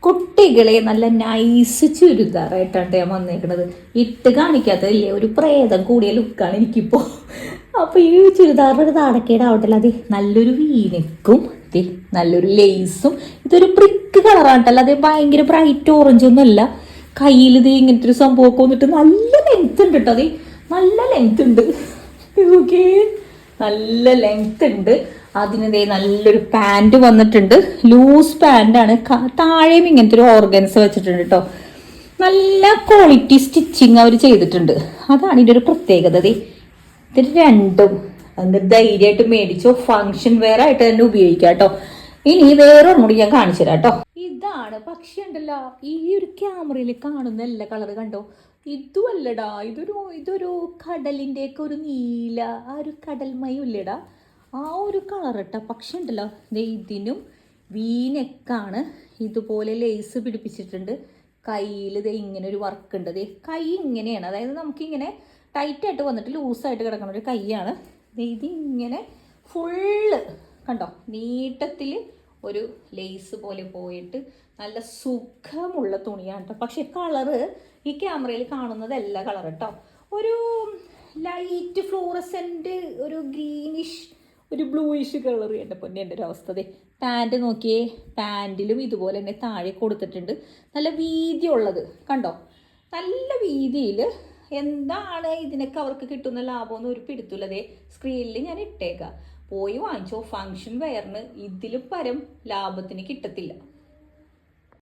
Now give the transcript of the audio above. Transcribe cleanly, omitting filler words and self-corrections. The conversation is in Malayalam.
കുട്ടികളെ നല്ല നൈസ് ചുരിദാറായിട്ടാണ് ഞാൻ വന്നേക്കണത്. ഇട്ട് കാണിക്കാത്തതില്ലേ, ഒരു പ്രേതം കൂടിയ ലുക്കാണ് എനിക്കിപ്പോ. അപ്പൊ ഈ ചുരിദാറിന്റെ ഒരു താടക്കേടാവട്ടല്ല, അതെ നല്ലൊരു വീനക്കും നല്ലൊരു ലേസും. ഇതൊരു ബ്രിക്ക് കളറാട്ടല്ല, അതെ ഭയങ്കര ബ്രൈറ്റ് ഓറഞ്ച് ഒന്നും അല്ല. കയ്യിൽ ഇത് ഇങ്ങനത്തെ ഒരു സംഭവമൊക്കെ വന്നിട്ട് നല്ല ലെങ്ത് ഉണ്ട് കേട്ടോ. അതെ നല്ല ലെങ്ത് ഉണ്ട്, ഓക്കെ നല്ല ലെങ്ത് ഉണ്ട്. അതിനതേ നല്ലൊരു പാൻറ് വന്നിട്ടുണ്ട്, ലൂസ് പാൻ്റാണ്. താഴെയും ഇങ്ങനത്തെ ഒരു ഓർഗൻസ് വെച്ചിട്ടുണ്ട് കേട്ടോ. നല്ല ക്വാളിറ്റി സ്റ്റിച്ചിങ് അവർ ചെയ്തിട്ടുണ്ട്, അതാണ് ഇതിൻ്റെ ഒരു പ്രത്യേകത. ഇത് രണ്ടും എന്നിട്ട് ധൈര്യമായിട്ട് മേടിച്ചോ, ഫങ്ഷൻ വെയർ ആയിട്ട് തന്നെ ഉപയോഗിക്കാം കേട്ടോ. ഇനി വേറെ ഒന്നുകൂടി ഞാൻ കാണിച്ചു തരാം കേട്ടോ. ഇതാണ് പക്ഷെ ഉണ്ടല്ലോ, ഈ ഒരു ക്യാമറയിൽ കാണുന്ന എല്ലാ കളറ് കണ്ടോ, ഇതും അല്ലടാ, ഇതൊരു കടലിൻ്റെ ഒക്കെ ഒരു നീല, ആ ഒരു കടൽമയം ഇല്ലടാ, ആ ഒരു കളർ ഇട്ട. പക്ഷെ ഉണ്ടല്ലോ ഇതിനും വീനെക്കാണ്, ഇതുപോലെ ലേസ് പിടിപ്പിച്ചിട്ടുണ്ട്. കയ്യിൽ ഇങ്ങനെ ഒരു വർക്ക് ഉണ്ട്. കൈ ഇങ്ങനെയാണ്, അതായത് നമുക്കിങ്ങനെ ടൈറ്റായിട്ട് വന്നിട്ട് ലൂസായിട്ട് കിടക്കുന്ന ഒരു കൈയാണ്. ഇതിങ്ങനെ ഫുള്ള് കണ്ടോ നീട്ടത്തിൽ ഒരു ലേസ് പോലെ പോയിട്ട് നല്ല സുഖമുള്ള തുണിയാണ് കേട്ടോ. പക്ഷെ കളറ് ഈ ക്യാമറയിൽ കാണുന്നതല്ല കളർ കേട്ടോ, ഒരു ലൈറ്റ് ഫ്ലോറസെൻ്റ്, ഒരു ഗ്രീനിഷ്, ഒരു ബ്ലൂയിഷ് കളർ. എൻ്റെ പൊന്നെ എൻ്റെ ഒരു അവസ്ഥ. പാൻറ് നോക്കിയേ, പാൻറ്റിലും ഇതുപോലെ തന്നെ താഴെ കൊടുത്തിട്ടുണ്ട്, നല്ല വീതിയുള്ളത് കണ്ടോ, നല്ല വീതിയിൽ. എന്താണ് ഇതിനൊക്കെ അവർക്ക് കിട്ടുന്ന ലാഭമെന്ന് ഒരു പിടുത്തുള്ളതേ. സ്ക്രീനിൽ ഞാൻ ഇട്ടേക്കാം, പോയി വാങ്ങിച്ചോ. ഫങ്ഷൻ വെയറിന് ഇതിലും പരം ലാഭത്തിന് കിട്ടത്തില്ല.